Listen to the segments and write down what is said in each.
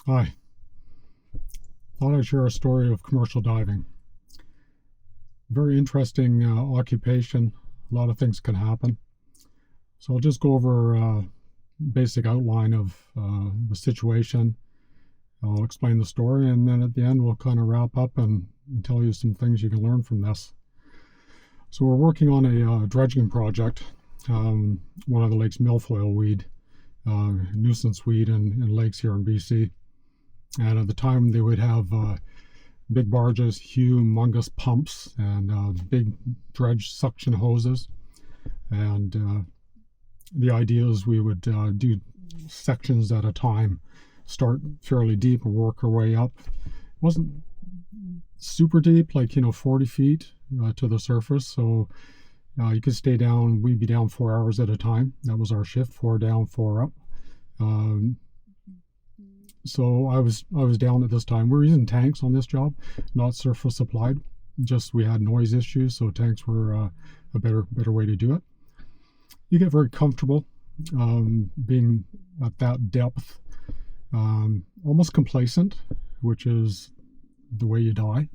Hi. Thought I'd share a story of commercial diving. Very interesting occupation. A lot of things can happen. So I'll just go over a basic outline of the situation. I'll explain the story, and then at the end we'll kind of wrap up and tell you some things you can learn from this. So we're working on a dredging project. One of the lake's milfoil weed, nuisance weed in lakes here in BC. And at the time, they would have big barges, humongous pumps, and big dredge suction hoses. And the idea is we would do sections at a time, start fairly deep and work our way up. It wasn't super deep, like 40 feet to the surface. So you could stay down. We'd be down 4 hours at a time. That was our shift: 4 down, 4 up. So I was down at this time. We were using tanks on this job, not surface supplied. Just we had noise issues, so tanks were a better way to do it. You get very comfortable being at that depth, almost complacent, which is the way you die.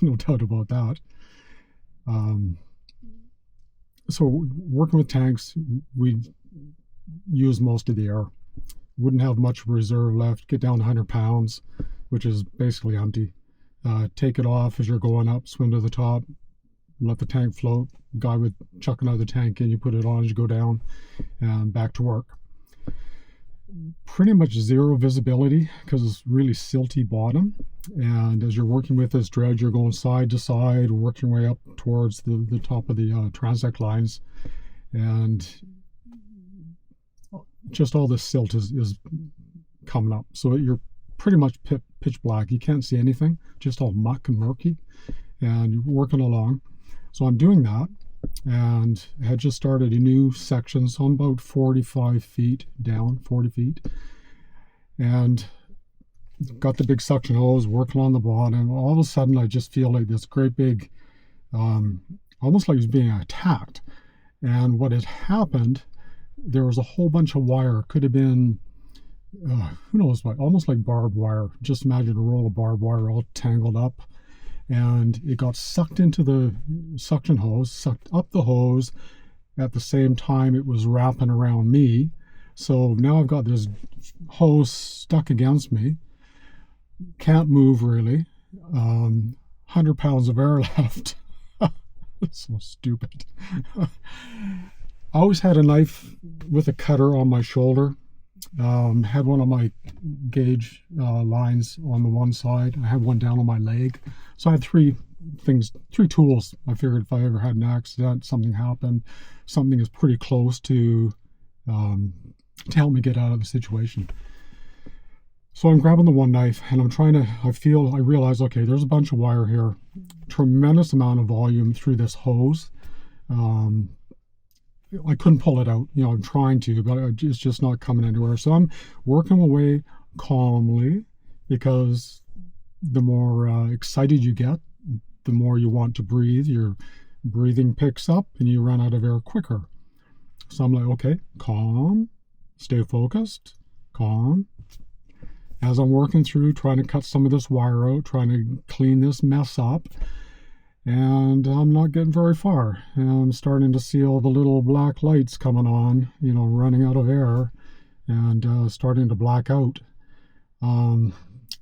No doubt about that. So working with tanks, we use most of the air. Wouldn't have much reserve left. Get down to 100 pounds, which is basically empty. Take it off as you're going up, swim to the top, let the tank float. Guy would chuck another tank in, you put it on as you go down, and back to work. Pretty much zero visibility because it's really silty bottom. And as you're working with this dredge, you're going side to side, working your way up towards the top of the transect lines. And just all this silt is coming up. So you're pretty much pitch black. You can't see anything, just all muck and murky. And you're working along. So I'm doing that. And I had just started a new section. So I'm about 45 feet down, 40 feet. And got the big suction hose working on the bottom. All of a sudden, I just feel like this great big, almost like it's being attacked. And what had happened, there was a whole bunch of wire. Could have been, who knows what, almost like barbed wire. Just imagine a roll of barbed wire all tangled up. And it got sucked into the suction hose, sucked up the hose. At the same time, it was wrapping around me. So now I've got this hose stuck against me. Can't move really. 100 pounds of air left. It's so stupid. I always had a knife with a cutter on my shoulder. Had one of my gauge lines on the one side. I had one down on my leg. So I had three tools. I figured if I ever had an accident, something happened, something is pretty close to help me get out of the situation. So I'm grabbing the one knife and I realize, okay, there's a bunch of wire here, tremendous amount of volume through this hose. I couldn't pull it out. I'm trying to, but it's just not coming anywhere. So I'm working away calmly, because the more excited you get, the more you want to breathe. Your breathing picks up and you run out of air quicker. So I'm like, okay, calm, stay focused, calm. As I'm working through, trying to cut some of this wire out, trying to clean this mess up. And I'm not getting very far. And I'm starting to see all the little black lights coming on, running out of air and starting to black out.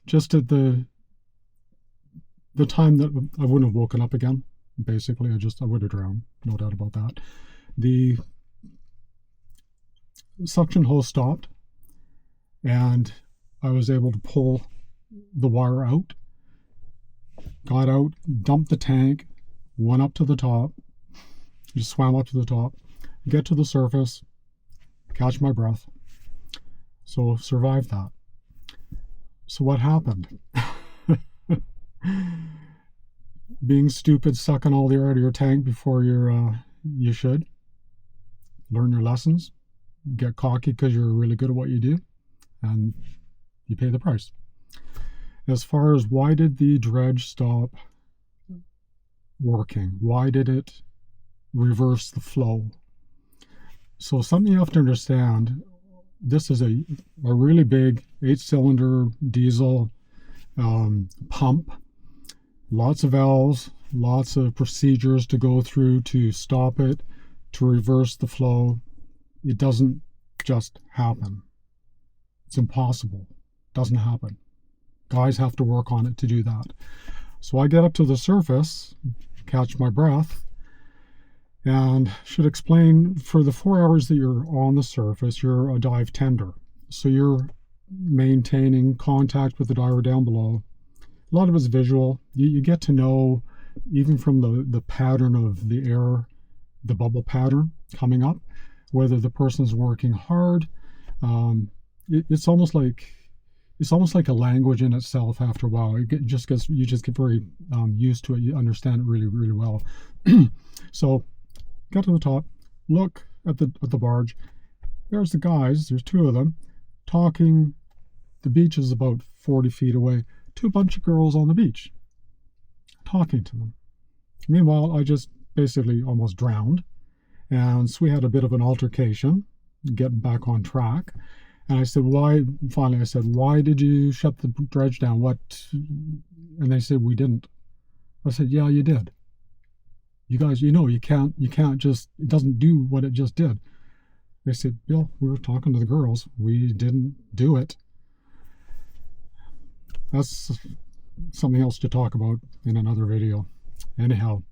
Just at the time that I wouldn't have woken up again. Basically, I would have drowned, no doubt about that. The suction hose stopped, and I was able to pull the wire out. Got out, dumped the tank, went up to the top, just swam up to the top, get to the surface, catch my breath. So survived that. So what happened? Being stupid, sucking all the air out of your tank before you should. Learn your lessons. Get cocky because you're really good at what you do, and you pay the price. As far as why did the dredge stop working? Why did it reverse the flow? So something you have to understand, this is a really big 8-cylinder diesel pump. Lots of valves, lots of procedures to go through to stop it, to reverse the flow. It doesn't just happen. It's impossible. It doesn't happen. Guys have to work on it to do that. So I get up to the surface, catch my breath, and should explain, for the 4 hours that you're on the surface, you're a dive tender. So you're maintaining contact with the diver down below. A lot of it's visual. You get to know, even from the pattern of the air, the bubble pattern coming up, whether the person's working hard. It's almost like a language in itself. After a while, you just get very used to it. You understand it really, really well. So, got to the top, look at the barge. There's the guys. There's 2 of them talking. The beach is about 40 feet away. 2 bunch of girls on the beach talking to them. Meanwhile, I just basically almost drowned, and so we had a bit of an altercation, getting back on track. And I said, why? Finally, I said, why did you shut the dredge down? What? And they said, we didn't. I said, yeah, you did. You guys, you can't just, it doesn't do what it just did. They said, Bill, we were talking to the girls. We didn't do it. That's something else to talk about in another video. Anyhow,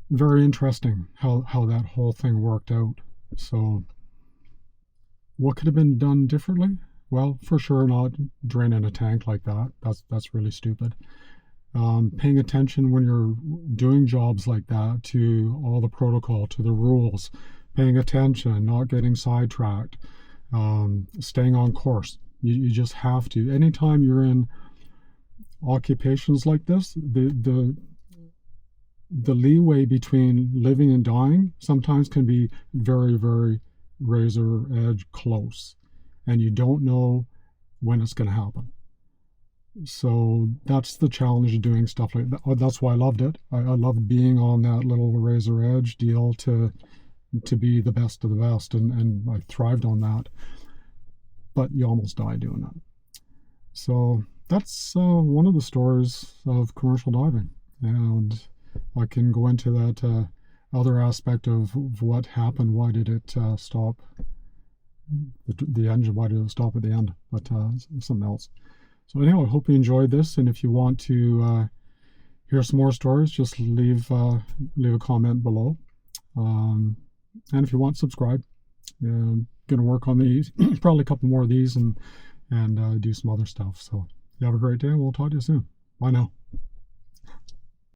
very interesting how that whole thing worked out. So, what could have been done differently? Well, for sure not draining a tank like that. That's really stupid. Paying attention when you're doing jobs like that to all the protocol, to the rules. Paying attention, not getting sidetracked, staying on course. You just have to. Anytime you're in occupations like this, the leeway between living and dying sometimes can be very, very razor edge close, and you don't know when it's going to happen. So that's the challenge of doing stuff like that. That's why I loved it. I loved being on that little razor edge deal to be the best of the best, and I thrived on that. But you almost die doing that. So that's one of the stories of commercial diving, and I can go into that other aspect of what happened. Why did it stop the engine? Why did it stop at the end? But something else. So anyhow, I hope you enjoyed this, and if you want to hear some more stories, just leave a comment below, and if you want, subscribe. Gonna work on these, probably a couple more of these, and do some other stuff. So you have a great day. We'll talk to you soon. Bye now.